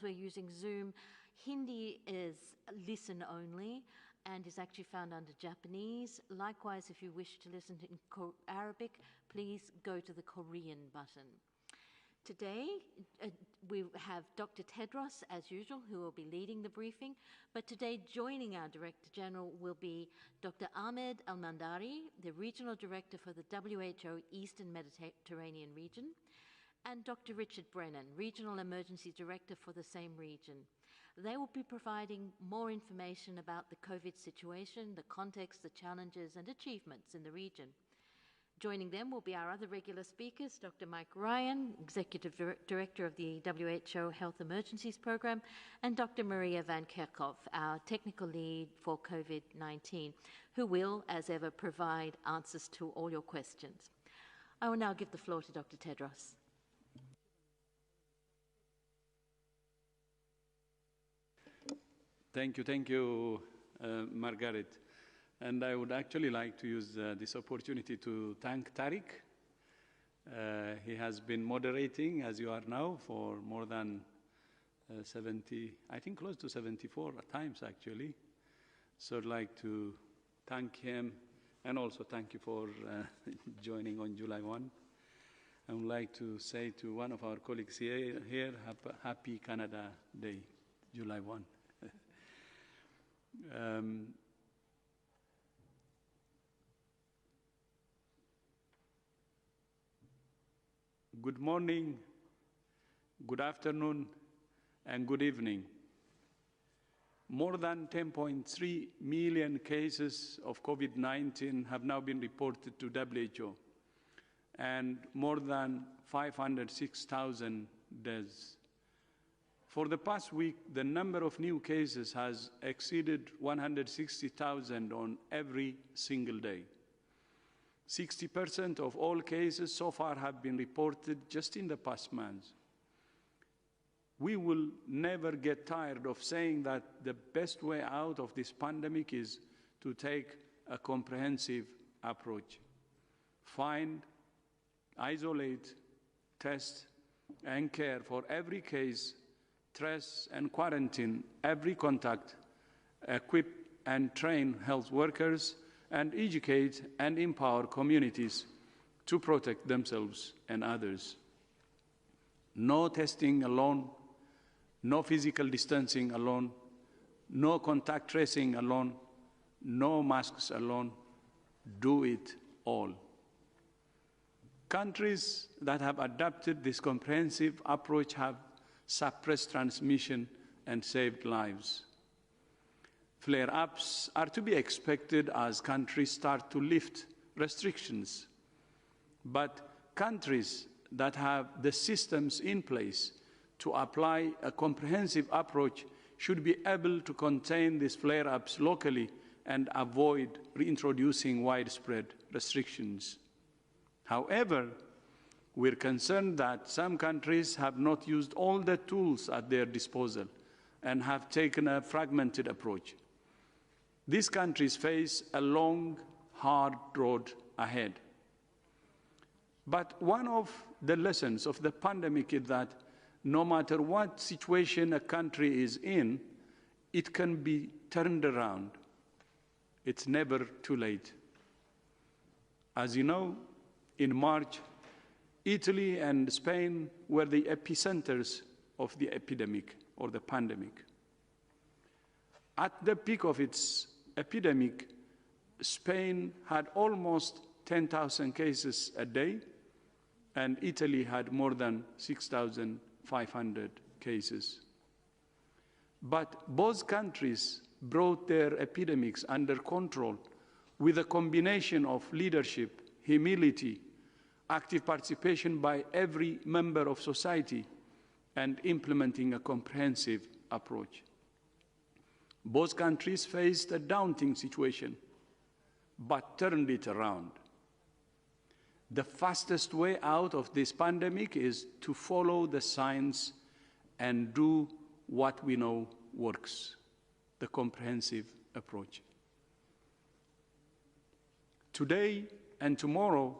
we're using Zoom. Hindi is listen only and is actually found under Japanese. Likewise, if you wish to listen to in Arabic, please go to the Korean button. Today, we have Dr. Tedros, as usual, who will be leading the briefing. But today, joining our Director General will be Dr. Ahmed Al-Mandari, the Regional Director for the WHO Eastern Mediterranean region, and Dr. Richard Brennan, Regional Emergency Director for the same region. They will be providing more information about the COVID situation, the context, the challenges, and achievements in the region. Joining them will be our other regular speakers, Dr. Mike Ryan, Executive Director of the WHO Health Emergencies Program, and Dr. Maria Van Kerkhove, our Technical Lead for COVID-19, who will, as ever, provide answers to all your questions. I will now give the floor to Dr. Tedros. Thank you, Margaret. And I would actually like to use this opportunity to thank Tariq. He has been moderating, as you are now, for more than 70, I think close to 74 times, actually. So I'd like to thank him, and also thank you for joining on July 1. I would like to say to one of our colleagues here happy Canada Day, July 1. Good morning, good afternoon, and good evening. More than 10.3 million cases of COVID-19 have now been reported to WHO, and more than 506,000 deaths. For the past week, the number of new cases has exceeded 160,000 on every single day. 60% of all cases so far have been reported just in the past months. We will never get tired of saying that the best way out of this pandemic is to take a comprehensive approach. Find, isolate, test, and care for every case, trace and quarantine every contact, equip and train health workers, and educate and empower communities to protect themselves and others. No testing alone, no physical distancing alone, no contact tracing alone, no masks alone. Do it all. Countries that have adopted this comprehensive approach have suppressed transmission and saved lives. Flare-ups are to be expected as countries start to lift restrictions. But countries that have the systems in place to apply a comprehensive approach should be able to contain these flare-ups locally and avoid reintroducing widespread restrictions. However, we're concerned that some countries have not used all the tools at their disposal and have taken a fragmented approach. These countries face a long, hard road ahead. But one of the lessons of the pandemic is that no matter what situation a country is in, it can be turned around. It's never too late. As you know, in March, Italy and Spain were the epicenters of the epidemic or the pandemic. At the peak of its epidemic, Spain had almost 10,000 cases a day, and Italy had more than 6,500 cases. But both countries brought their epidemics under control with a combination of leadership, humility, active participation by every member of society, and implementing a comprehensive approach. Both countries faced a daunting situation, but turned it around. The fastest way out of this pandemic is to follow the science and do what we know works, the comprehensive approach. Today and tomorrow,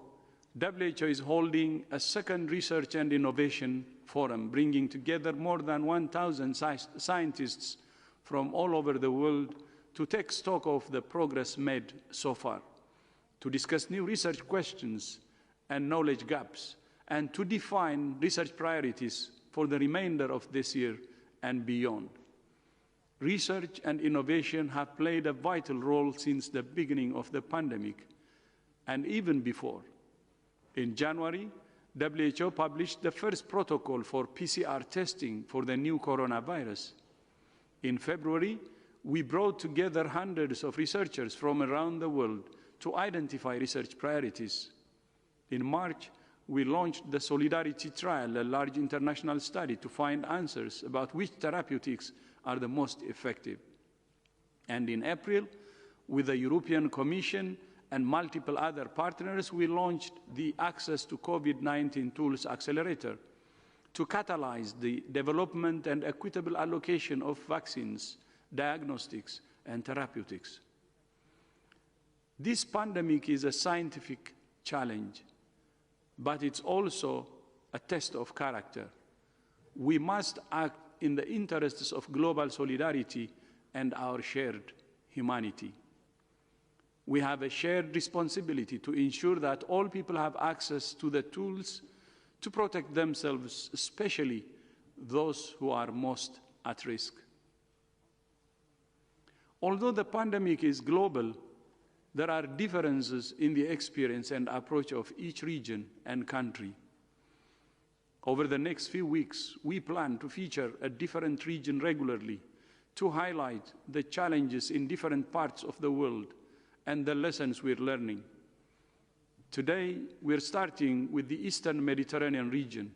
WHO is holding a second research and innovation forum, bringing together more than 1,000 scientists from all over the world to take stock of the progress made so far, to discuss new research questions and knowledge gaps, and to define research priorities for the remainder of this year and beyond. Research and innovation have played a vital role since the beginning of the pandemic, and even before. In January, WHO published the first protocol for PCR testing for the new coronavirus. In February, we brought together hundreds of researchers from around the world to identify research priorities. In March, we launched the Solidarity Trial, a large international study to find answers about which therapeutics are the most effective. And in April, with the European Commission and multiple other partners, we launched the Access to COVID-19 Tools Accelerator to catalyze the development and equitable allocation of vaccines, diagnostics, and therapeutics. This pandemic is a scientific challenge, but it's also a test of character. We must act in the interests of global solidarity and our shared humanity. We have a shared responsibility to ensure that all people have access to the tools to protect themselves, especially those who are most at risk. Although the pandemic is global, there are differences in the experience and approach of each region and country. Over the next few weeks, we plan to feature a different region regularly to highlight the challenges in different parts of the world and the lessons we're learning. Today, we're starting with the Eastern Mediterranean region,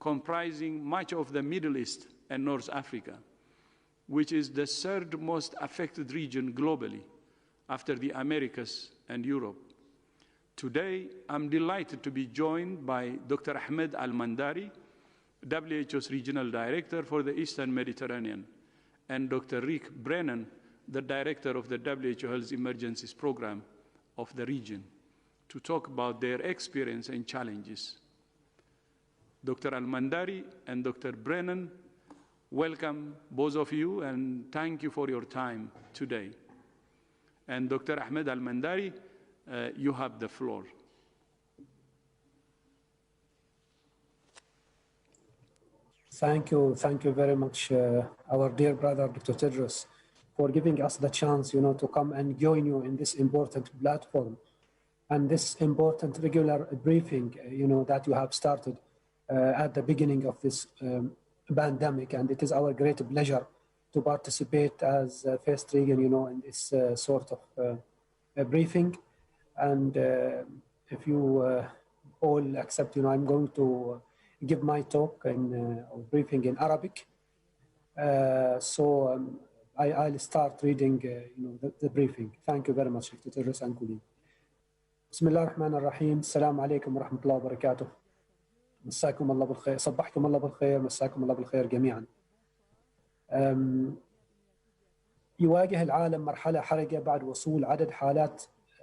comprising much of the Middle East and North Africa, which is the third most affected region globally, after the Americas and Europe. Today, I'm delighted to be joined by Dr. Ahmed Al-Mandari, WHO's Regional Director for the Eastern Mediterranean, and Dr. Rick Brennan, the Director of the WHO Health Emergencies Program of the region, to talk about their experience and challenges. Dr. Al-Mandari and Dr. Brennan, welcome both of you, and thank you for your time today. And Dr. Ahmed Al-Mandari, you have the floor. Thank you very much, our dear brother, Dr. Tedros, for giving us the chance, to come and join you in this important platform and this important regular briefing, that you have started at the beginning of this pandemic. And it is our great pleasure to participate as first region, in this sort of briefing. And if you all accept, I'm going to give my talk or briefing in Arabic. I'll start reading, the briefing. Thank you very much, Dr. Tedros and colleagues. بسم الله الرحمن الرحيم. السلام عليكم ورحمة الله وبركاته. مساكم الله بالخير، صبحكم الله بالخير، مساكم الله بالخير جميعا. يواجه العالم مرحلة حرجة بعد وصول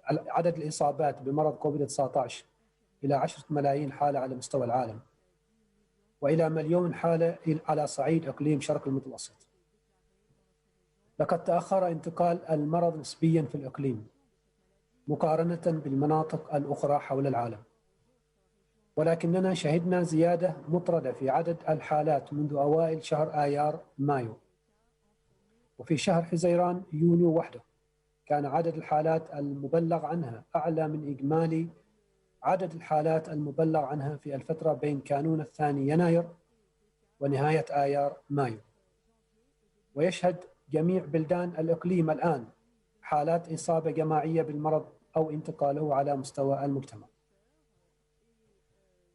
عدد الإصابات بمرض كوفيد-19 إلى 10 ملايين حالة على مستوى العالم، وإلى 1,000,000 حالة على صعيد إقليم شرق المتوسط. لقد تأخر انتقال المرض نسبياً في الإقليم مقارنة بالمناطق الأخرى حول العالم، ولكننا شهدنا زيادة مطردة في عدد الحالات منذ أوائل شهر آيار مايو. وفي شهر حزيران يونيو وحده كان عدد الحالات المبلغ عنها أعلى من إجمالي عدد الحالات المبلغ عنها في الفترة بين كانون الثاني يناير ونهاية آيار مايو. ويشهد جميع بلدان الإقليم الآن حالات إصابة جماعية بالمرض أو انتقاله على مستوى المجتمع.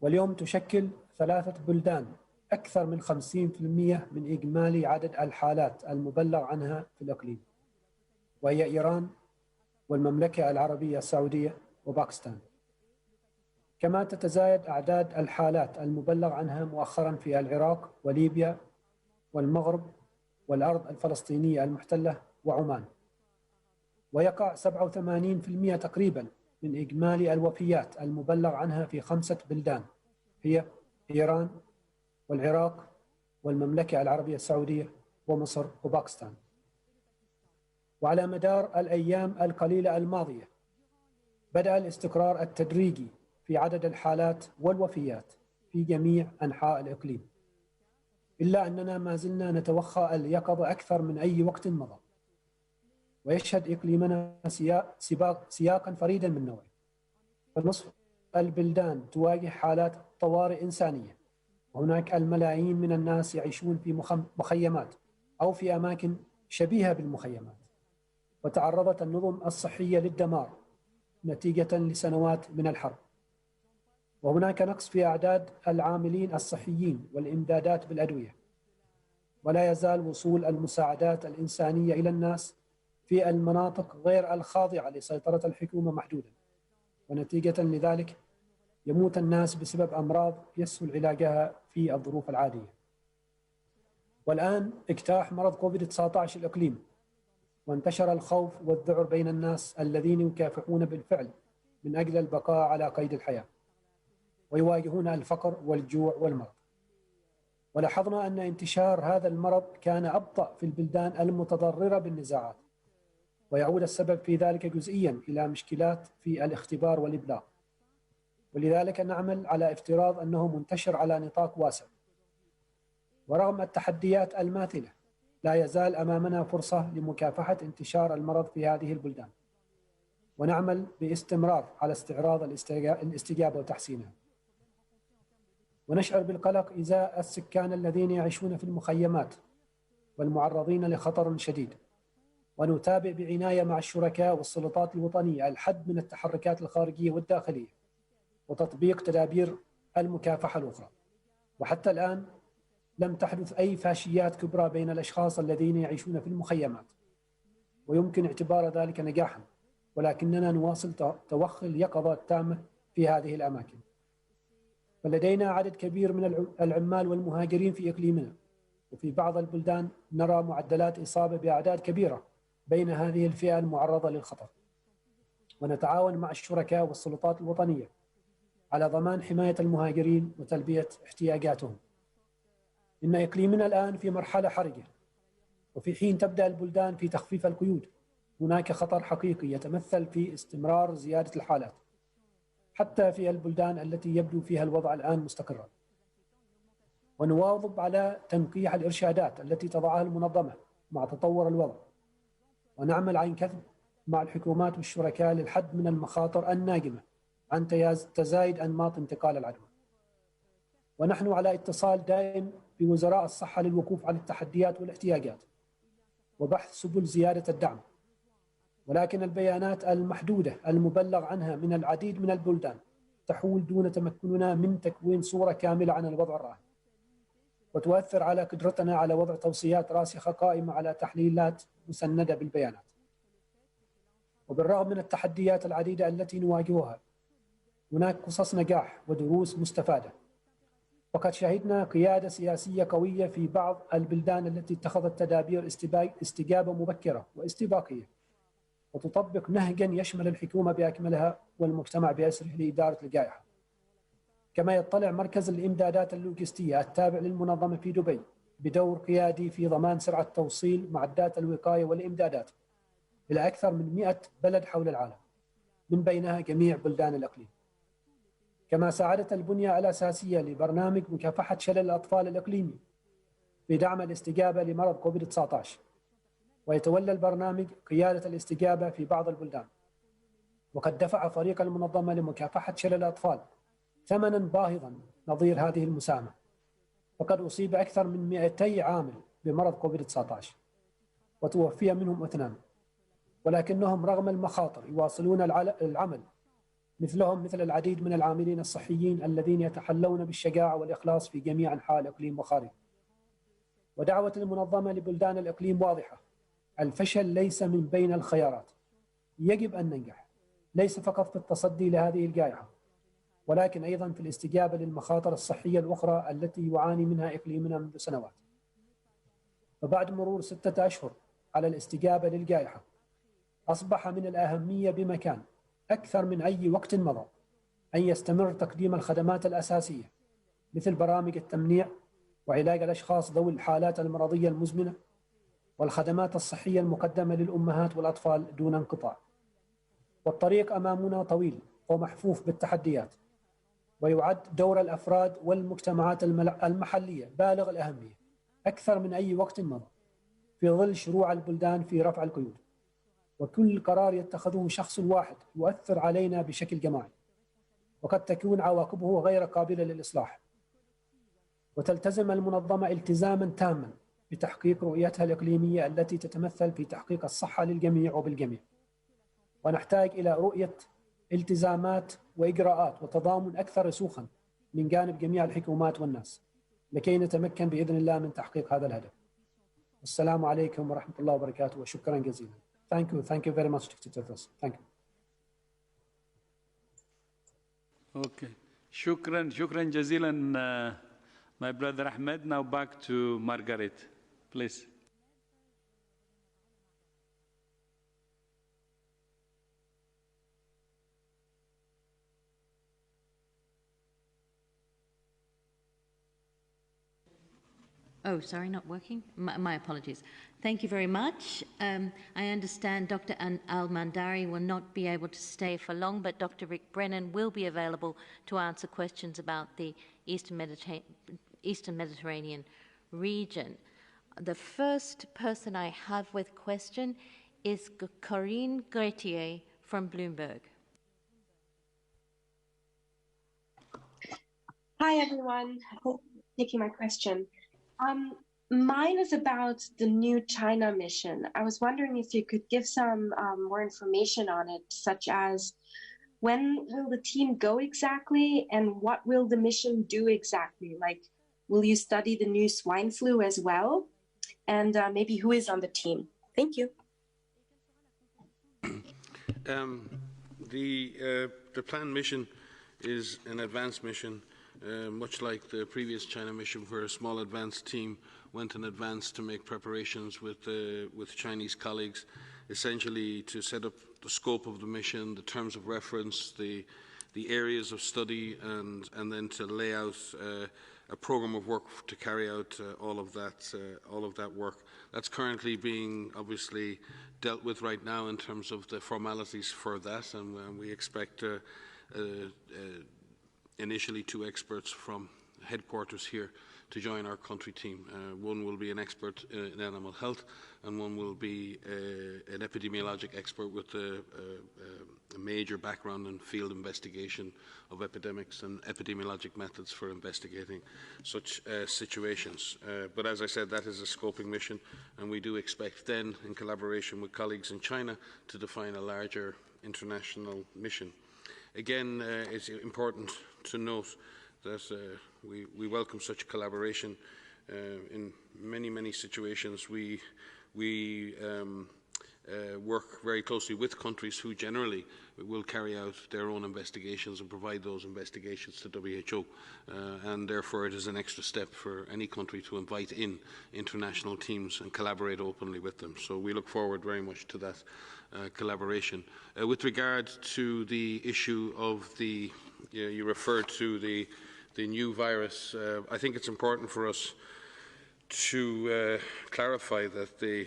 واليوم تشكل 3 بلدان أكثر من 50% من إجمالي عدد الحالات المبلغ عنها في الإقليم، وهي إيران والمملكة العربية السعودية وباكستان. كما تتزايد أعداد الحالات المبلغ عنها مؤخرا في العراق وليبيا والمغرب والأرض الفلسطينية المحتلة وعمان. ويقع 87% تقريبا من إجمالي الوفيات المبلغ عنها في 5 بلدان هي إيران والعراق والمملكة العربية السعودية ومصر وباكستان. وعلى مدار الأيام القليلة الماضية بدأ الاستقرار التدريجي في عدد الحالات والوفيات في جميع أنحاء الإقليم، إلا أننا ما زلنا نتوخى اليقظة أكثر من أي وقت مضى. ويشهد إقليمنا سياقا فريدا من نوعه، فنصف البلدان تواجه حالات طوارئ إنسانية، وهناك الملايين من الناس يعيشون في مخيمات أو في أماكن شبيهة بالمخيمات، وتعرضت النظم الصحية للدمار نتيجة لسنوات من الحرب. وهناك نقص في أعداد العاملين الصحيين والإمدادات بالأدوية، ولا يزال وصول المساعدات الإنسانية إلى الناس في المناطق غير الخاضعة لسيطرة الحكومة محدودا، ونتيجة لذلك يموت الناس بسبب أمراض يسهل علاجها في الظروف العادية. والآن اجتاح مرض كوفيد-19 الإقليم، وانتشر الخوف والذعر بين الناس الذين يكافحون بالفعل من أجل البقاء على قيد الحياة، ويواجهون الفقر والجوع والمرض. ولاحظنا أن انتشار هذا المرض كان أبطأ في البلدان المتضررة بالنزاعات، ويعود السبب في ذلك جزئيا إلى مشكلات في الاختبار والإبلاغ، ولذلك نعمل على افتراض أنه منتشر على نطاق واسع. ورغم التحديات الماثلة لا يزال أمامنا فرصة لمكافحة انتشار المرض في هذه البلدان، ونعمل باستمرار على استعراض الاستجابة وتحسينها. ونشعر بالقلق إزاء السكان الذين يعيشون في المخيمات والمعرضين لخطر شديد، ونتابع بعناية مع الشركاء والسلطات الوطنية الحد من التحركات الخارجية والداخلية وتطبيق تدابير المكافحة الأخرى. وحتى الآن لم تحدث أي فاشيات كبرى بين الأشخاص الذين يعيشون في المخيمات، ويمكن اعتبار ذلك نجاحا، ولكننا نواصل توخي اليقظة التامة في هذه الأماكن. فلدينا عدد كبير من العمال والمهاجرين في إقليمنا، وفي بعض البلدان نرى معدلات إصابة بأعداد كبيرة بين هذه الفئة المعرضة للخطر. ونتعاون مع الشركاء والسلطات الوطنية على ضمان حماية المهاجرين وتلبية احتياجاتهم. إن إقليمنا الآن في مرحلة حرجة، وفي حين تبدأ البلدان في تخفيف القيود هناك خطر حقيقي يتمثل في استمرار زيادة الحالات حتى في البلدان التي يبدو فيها الوضع الآن مستقرا. ونواظب على تنقيح الإرشادات التي تضعها المنظمة مع تطور الوضع، ونعمل عن كثب مع الحكومات والشركاء للحد من المخاطر الناجمة عن تزايد أنماط انتقال العدوى. ونحن على اتصال دائم بوزراء الصحة للوقوف على التحديات والاحتياجات وبحث سبل زيادة الدعم، ولكن البيانات المحدودة المبلغ عنها من العديد من البلدان تحول دون تمكننا من تكوين صورة كاملة عن الوضع الراهن، وتؤثر على قدرتنا على وضع توصيات راسخة قائمة على تحليلات مسندة بالبيانات. وبالرغم من التحديات العديدة التي نواجهها هناك قصص نجاح ودروس مستفادة. وقد شهدنا قيادة سياسية قوية في بعض البلدان التي اتخذت تدابير استجابة مبكرة واستباقية، وتطبق نهجا يشمل الحكومة بأكملها والمجتمع بأسره لإدارة الجائحة. كما يطلع مركز الإمدادات اللوجستية التابع للمنظمة في دبي بدور قيادي في ضمان سرعة توصيل معدات الوقاية والإمدادات إلى أكثر من 100 بلد حول العالم، من بينها جميع بلدان الإقليم. كما ساعدت البنية الأساسية لبرنامج مكافحة شلل الأطفال الإقليمي في دعم الاستجابة لمرض كوفيد-19، ويتولى البرنامج قيادة الاستجابة في بعض البلدان. وقد دفع فريق المنظمة لمكافحة شلل الأطفال ثمنا باهظا نظير هذه المساهمة، وقد أصيب أكثر من 200 عامل بمرض كوفيد-19 وتوفي منهم 2، ولكنهم رغم المخاطر يواصلون العمل مثل العديد من العاملين الصحيين الذين يتحلون بالشجاعة والإخلاص في جميع أنحاء الإقليم وخارجه. ودعوة المنظمة لبلدان الإقليم واضحة: الفشل ليس من بين الخيارات، يجب أن ننجح ليس فقط في التصدي لهذه الجائحة، ولكن أيضا في الاستجابة للمخاطر الصحية الأخرى التي يعاني منها إقليمنا منذ سنوات. وبعد مرور 6 أشهر على الاستجابة للجائحة أصبح من الأهمية بمكان أكثر من أي وقت مضى أن يستمر تقديم الخدمات الأساسية مثل برامج التمنيع وعلاج الأشخاص ذوي الحالات المرضية المزمنة والخدمات الصحية المقدمة للأمهات والأطفال دون انقطاع. والطريق أمامنا طويل ومحفوف بالتحديات، ويعد دور الأفراد والمجتمعات المحلية بالغ الأهمية أكثر من أي وقت مضى في ظل شروع البلدان في رفع القيود، وكل قرار يتخذه شخص واحد يؤثر علينا بشكل جماعي، وقد تكون عواقبه غير قابلة للإصلاح. وتلتزم المنظمة التزاما تاما بتحقيق رؤيتها الإقليمية التي تتمثل في تحقيق الصحة للجميع وبالجميع، ونحتاج إلى رؤية التزامات وإجراءات وتضامن أكثر رسوخا من جانب جميع الحكومات والناس لكي نتمكن بإذن الله من تحقيق هذا الهدف. السلام عليكم ورحمة الله وبركاته وشكرا جزيلا. Thank you very much, Dr. Tedros. Thank you. Okay. Shukran jazilan, my brother Ahmed. Now back to Margaret, please. Oh, sorry, not working? My apologies. Thank you very much. I understand Dr. Al-Mandari will not be able to stay for long, but Dr. Rick Brennan will be available to answer questions about the Eastern Mediterranean region. The first person I have with question is Corinne Gretier from Bloomberg. Hi, everyone. Thank you for taking my question. Mine is about the new China mission. I was wondering if you could give some more information on it, such as when will the team go exactly and what will the mission do exactly? Like, will you study the new swine flu as well? And maybe who is on the team? Thank you. The planned mission is an advanced mission, much like the previous China mission, where a small advanced team went in advance to make preparations with Chinese colleagues, essentially to set up the scope of the mission, the terms of reference, the areas of study, and then to lay out a program of work to carry out all of that work. That's currently being obviously dealt with right now in terms of the formalities for that, and we expect initially 2 experts from headquarters here to join our country team. One will be an expert in animal health, and one will be an epidemiologic expert with a major background in field investigation of epidemics and epidemiologic methods for investigating such situations. But as I said, that is a scoping mission, and we do expect then, in collaboration with colleagues in China, to define a larger international mission. Again, it's important to note that we welcome such collaboration. In many situations, we work very closely with countries who generally will carry out their own investigations and provide those investigations to WHO, and therefore it is an extra step for any country to invite in international teams and collaborate openly with them. So we look forward very much to that collaboration. With regard to the issue of you referred to the new virus, I think it's important for us to clarify that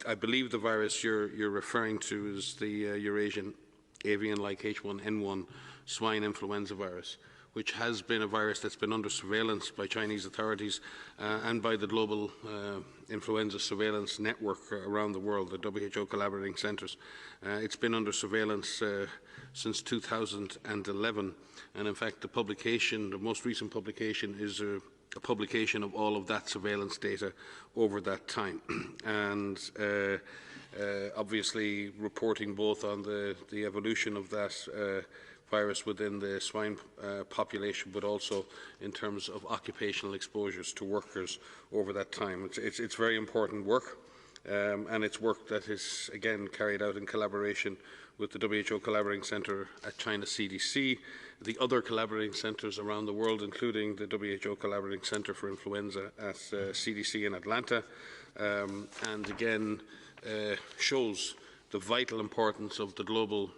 I believe the virus you're referring to is the Eurasian avian-like H1N1 swine influenza virus, which has been a virus that's been under surveillance by Chinese authorities and by the global influenza surveillance network around the world, the WHO collaborating centres. It's been under surveillance since 2011, and in fact the most recent publication is a publication of all of that surveillance data over that time, and obviously reporting both on the evolution of that virus within the swine population, but also in terms of occupational exposures to workers over that time. It's very important work, and it's work that is, again, carried out in collaboration with the WHO Collaborating Centre at China CDC, the other collaborating centres around the world, including the WHO Collaborating Centre for Influenza at CDC in Atlanta, and again shows the vital importance of the global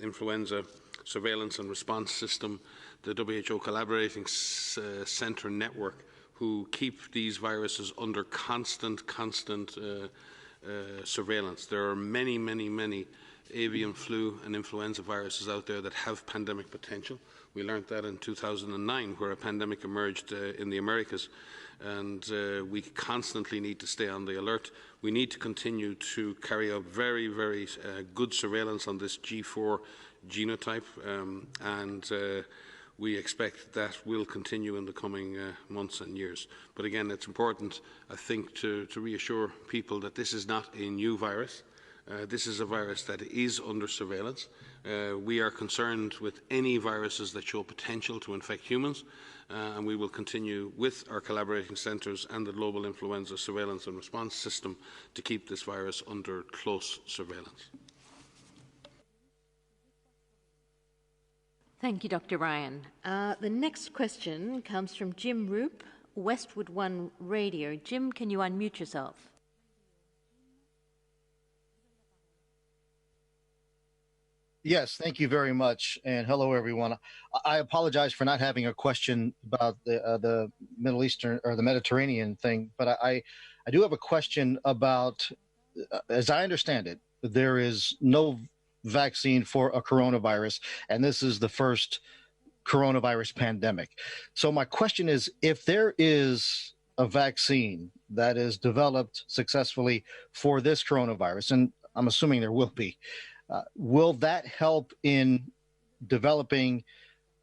influenza surveillance and response system, the WHO Collaborating Centre Network, who keep these viruses under constant surveillance. There are many avian flu and influenza viruses out there that have pandemic potential. We learned that in 2009, where a pandemic emerged in the Americas, and we constantly need to stay on the alert. We need to continue to carry out very good surveillance on this G4 genotype, and we expect that will continue in the coming months and years. But again, it's important, I think, to reassure people that this is not a new virus. This is a virus that is under surveillance. We are concerned with any viruses that show potential to infect humans, and we will continue with our collaborating centres and the Global Influenza Surveillance and Response System to keep this virus under close surveillance. Thank you, Dr. Ryan. The next question comes from Jim Roop, Westwood One Radio. Jim, can you unmute yourself? Yes, thank you very much, and hello, everyone. I apologize for not having a question about the Middle Eastern or the Mediterranean thing, but I do have a question about, as I understand it, there is no vaccine for a coronavirus, and this is the first coronavirus pandemic. So my question is, if there is a vaccine that is developed successfully for this coronavirus, and I'm assuming there will be, will that help in developing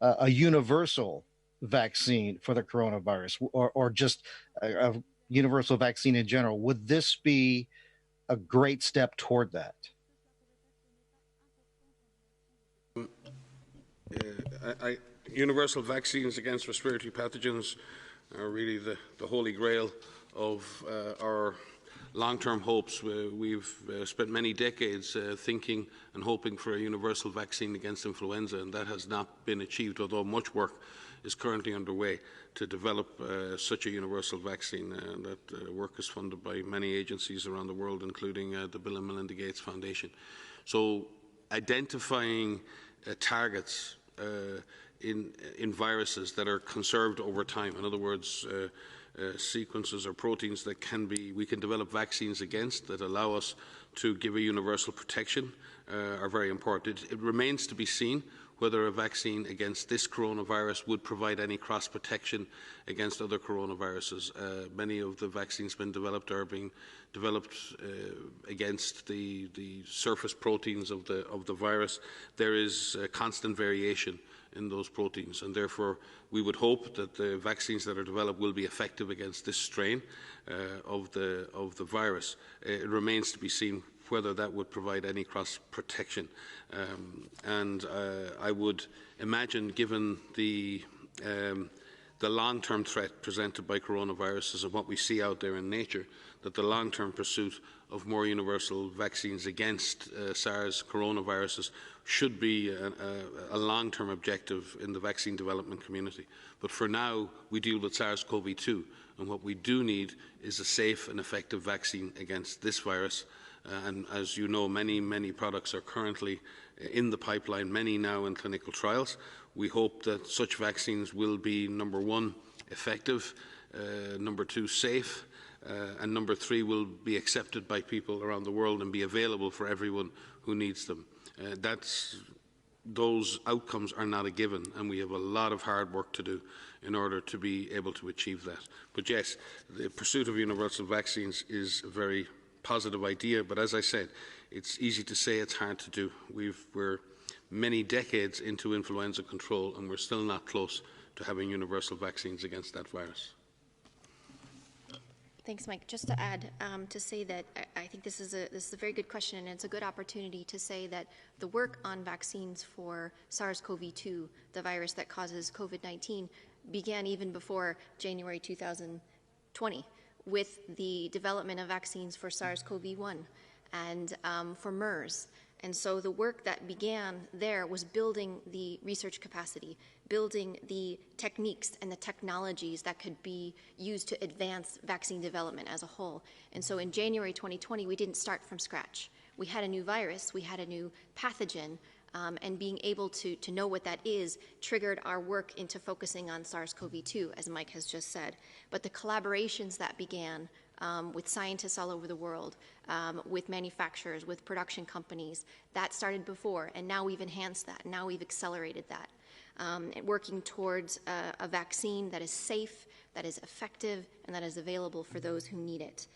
a universal vaccine for the coronavirus, or just a universal vaccine in general? Would this be a great step toward that? Universal vaccines against respiratory pathogens are really the holy grail of our long-term hopes. We've spent many decades thinking and hoping for a universal vaccine against influenza, and that has not been achieved, although much work is currently underway to develop such a universal vaccine. That work is funded by many agencies around the world, including the Bill and Melinda Gates Foundation. So identifying targets in viruses that are conserved over time, in other words, sequences or proteins that we can develop vaccines against that allow us to give a universal protection, are very important. It remains to be seen whether a vaccine against this coronavirus would provide any cross protection against other coronaviruses. Many of the vaccines being developed are being developed against the surface proteins of the virus. There is constant variation in those proteins, and therefore we would hope that the vaccines that are developed will be effective against this strain of the virus. It remains to be seen whether that would provide any cross protection, and I would imagine, given the long-term threat presented by coronaviruses and what we see out there in nature, that the long-term pursuit of more universal vaccines against SARS coronaviruses should be a long-term objective in the vaccine development community. But for now, we deal with SARS-CoV-2, and what we do need is a safe and effective vaccine against this virus. And as you know, many products are currently in the pipeline, many now in clinical trials. We hope that such vaccines will be, number one, effective, number two, safe, and number three, will be accepted by people around the world and be available for everyone who needs them. Those outcomes are not a given, and we have a lot of hard work to do in order to be able to achieve that. But yes, the pursuit of universal vaccines is a very positive idea, but as I said, it's easy to say, it's hard to do. We're many decades into influenza control, and we're still not close to having universal vaccines against that virus. Thanks, Mike. Just to add, to say that I think this is a very good question, and it's a good opportunity to say that the work on vaccines for SARS-CoV-2, the virus that causes COVID-19, began even before January 2020 with the development of vaccines for SARS-CoV-1 and for MERS. And so the work that began there was building the research capacity, building the techniques and the technologies that could be used to advance vaccine development as a whole. And so in January 2020, we didn't start from scratch. We had a new virus, we had a new pathogen, And being able to know what that is triggered our work into focusing on SARS-CoV-2, as Mike has just said. But the collaborations that began with scientists all over the world, with manufacturers, with production companies, that started before, and now we've enhanced that, now we've accelerated that. Working towards a vaccine that is safe, that is effective, and that is available for those who need it.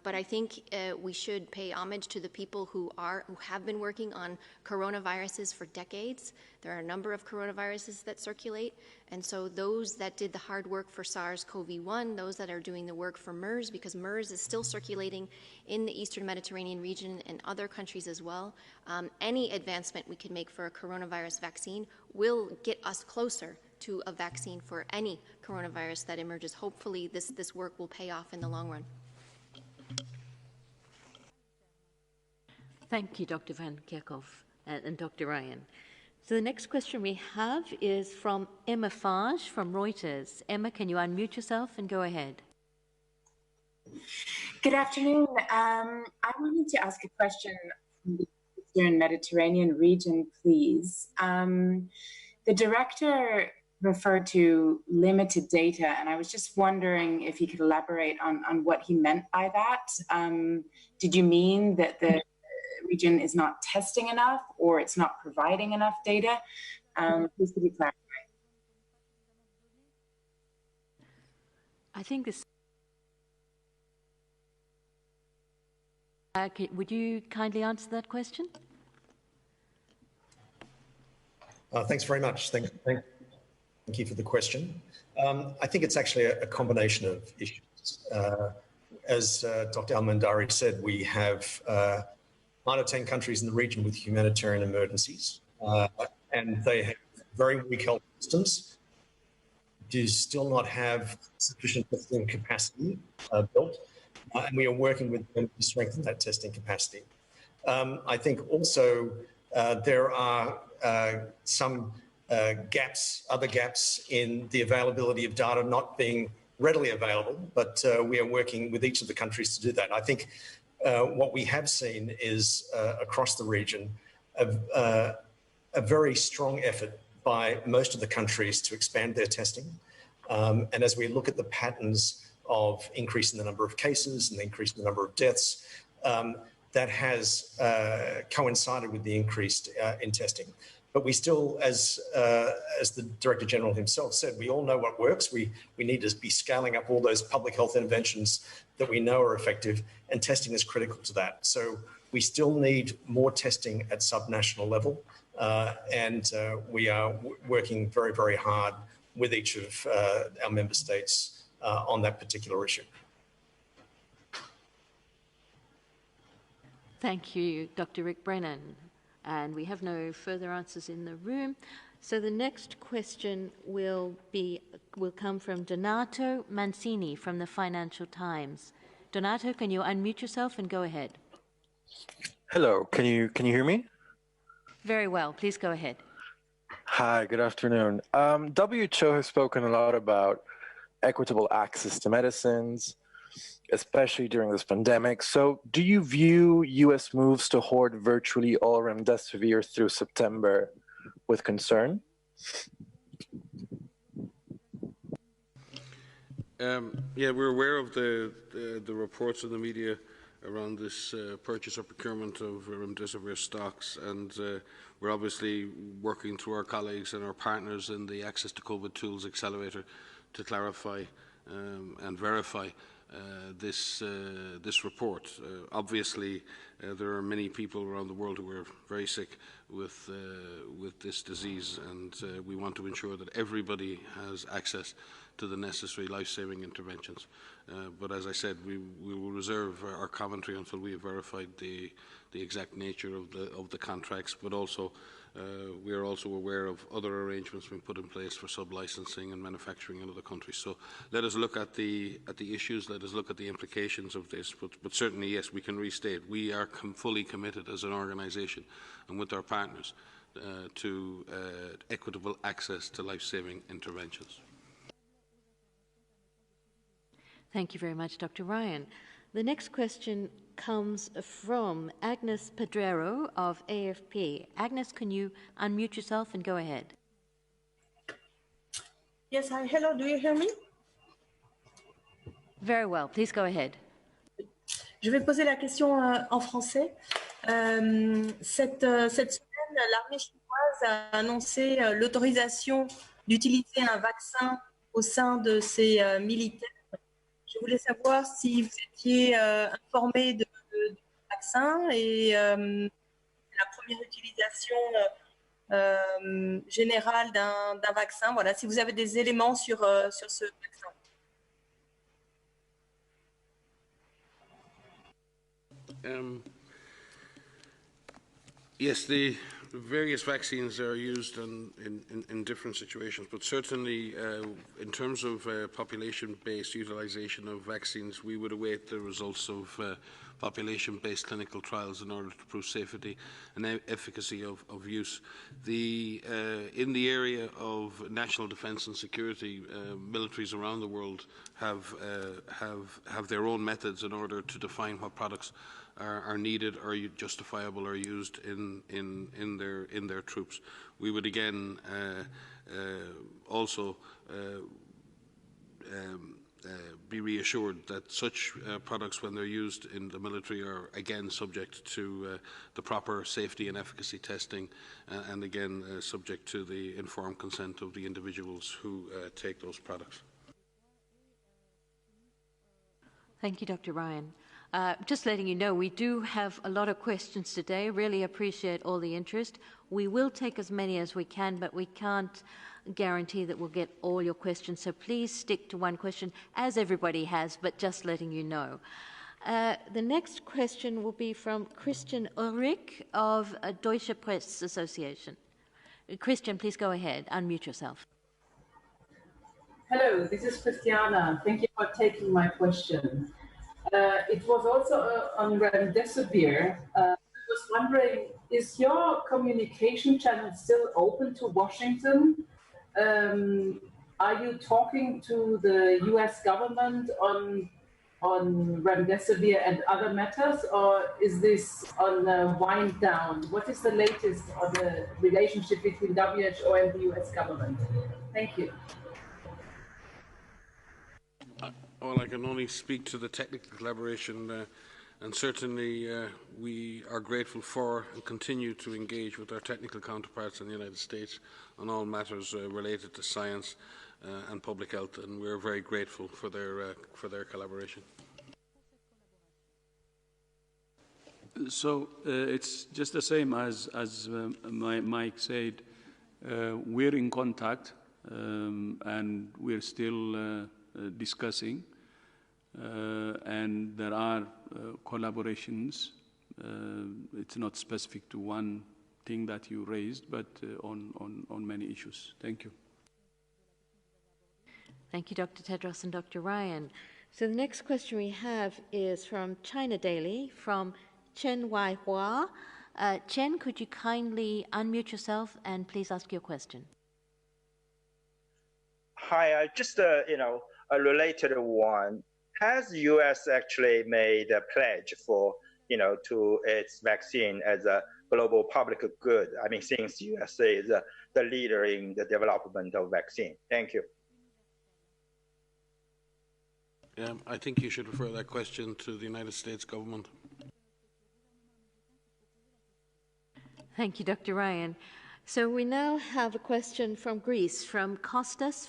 But I think we should pay homage to the people who have been working on coronaviruses for decades. There are a number of coronaviruses that circulate, and so those that did the hard work for SARS-CoV-1, those that are doing the work for MERS, because MERS is still circulating in the Eastern Mediterranean region and other countries as well. Any advancement we can make for a coronavirus vaccine will get us closer to a vaccine for any coronavirus that emerges. Hopefully this work will pay off in the long run. Thank you, Dr. Van Kerkhove and Dr. Ryan. So the next question we have is from Emma Fage from Reuters. Emma, can you unmute yourself and go ahead? Good afternoon. I wanted to ask a question from the Eastern Mediterranean region, please. The director referred to limited data, and I was just wondering if he could elaborate on what he meant by that. Did you mean that the region is not testing enough, or it's not providing enough data? Please could you clarify? I think this. Would you kindly answer that question? Thanks very much. Thank you for the question. I think it's actually a combination of issues. As Dr. Al-Mandari said, we have 9 or 10 countries in the region with humanitarian emergencies, and they have very weak health systems, do still not have sufficient testing capacity built, and we are working with them to strengthen that testing capacity. I think also there are some other gaps in the availability of data not being readily available, but we are working with each of the countries to do that. I think what we have seen is across the region a very strong effort by most of the countries to expand their testing. And as we look at the patterns of increase in the number of cases and the increase in the number of deaths, that has coincided with the increase in testing. But we still, as the Director General himself said, we all know what works. We need to be scaling up all those public health interventions that we know are effective, and testing is critical to that. So we still need more testing at subnational level, and we are working very, very hard with each of our member states on that particular issue. Thank you, Dr. Rick Brennan. And we have no further answers in the room. So the next question will come from Donato Mancini from the Financial Times. Donato, can you unmute yourself and go ahead? Hello, can you hear me? Very well, please go ahead. Hi, good afternoon. WHO has spoken a lot about equitable access to medicines, especially during this pandemic. So do you view U.S. moves to hoard virtually all remdesivir through September with concern? Yeah, we're aware of the reports in the media around this purchase or procurement of remdesivir stocks, and we're obviously working through our colleagues and our partners in the Access to COVID Tools Accelerator to clarify and verify this report. Obviously, there are many people around the world who are very sick with this disease, and we want to ensure that everybody has access to the necessary life-saving interventions. But as I said, we will reserve our commentary until we have verified the exact nature of the contracts. But also, we are also aware of other arrangements being put in place for sub-licensing and manufacturing in other countries. So let us look at the issues. Let us look at the implications of this. But certainly, yes, we can restate we are fully committed as an organisation and with our partners to equitable access to life-saving interventions. Thank you very much, Dr. Ryan. The next question comes from Agnes Pedrero of AFP. Agnes, can you unmute yourself and go ahead? Yes, hi, hello, do you hear me? Very well, please go ahead. Je vais poser la question en français. Cette semaine, l'armée chinoise a annoncé l'autorisation d'utiliser un vaccin au sein de ses militaires. Je voulais savoir si vous étiez informé du vaccin et la première utilisation générale d'un vaccin. Voilà, si vous avez des éléments sur ce vaccin. Yes, the various vaccines are used in different situations, but certainly in terms of population-based utilization of vaccines, we would await the results of population-based clinical trials in order to prove safety and efficacy of use. In the area of national defence and security, militaries around the world have their own methods in order to define what products are needed or justifiable or used in their troops. We would again also be reassured that such products, when they're used in the military, are again subject to the proper safety and efficacy testing, and again subject to the informed consent of the individuals who take those products. Thank you, Dr. Ryan. Just letting you know, we do have a lot of questions today. Really appreciate all the interest. We will take as many as we can, but we can't guarantee that we'll get all your questions. So please stick to one question, as everybody has, but just letting you know. The next question will be from Christian Ulrich of Deutsche Press Association. Christian, please go ahead. Unmute yourself. Hello, this is Christiana. Thank you for taking my question. It was also on remdesivir. I was wondering, is your communication channel still open to Washington? Are you talking to the US government on remdesivir and other matters, or is this on the wind down? What is the latest on the relationship between WHO and the US government? Thank you. Well, I can only speak to the technical collaboration, and certainly we are grateful for and continue to engage with our technical counterparts in the United States on all matters related to science and public health, and we're very grateful for their collaboration. So it's just the same as Mike said. We're in contact, and we're still discussing. And there are collaborations. It's not specific to one thing that you raised, but on many issues. Thank you. Thank you, Dr. Tedros and Dr. Ryan. So the next question we have is from China Daily, from Chen Waihua. Chen, could you kindly unmute yourself and please ask your question? Hi, just a related one. Has the U.S. actually made a pledge for, to its vaccine as a global public good? I mean, since the USA is the leader in the development of vaccine. Thank you. I think you should refer that question to the United States government. Thank you, Dr. Ryan. So we now have a question from Greece, from Kostas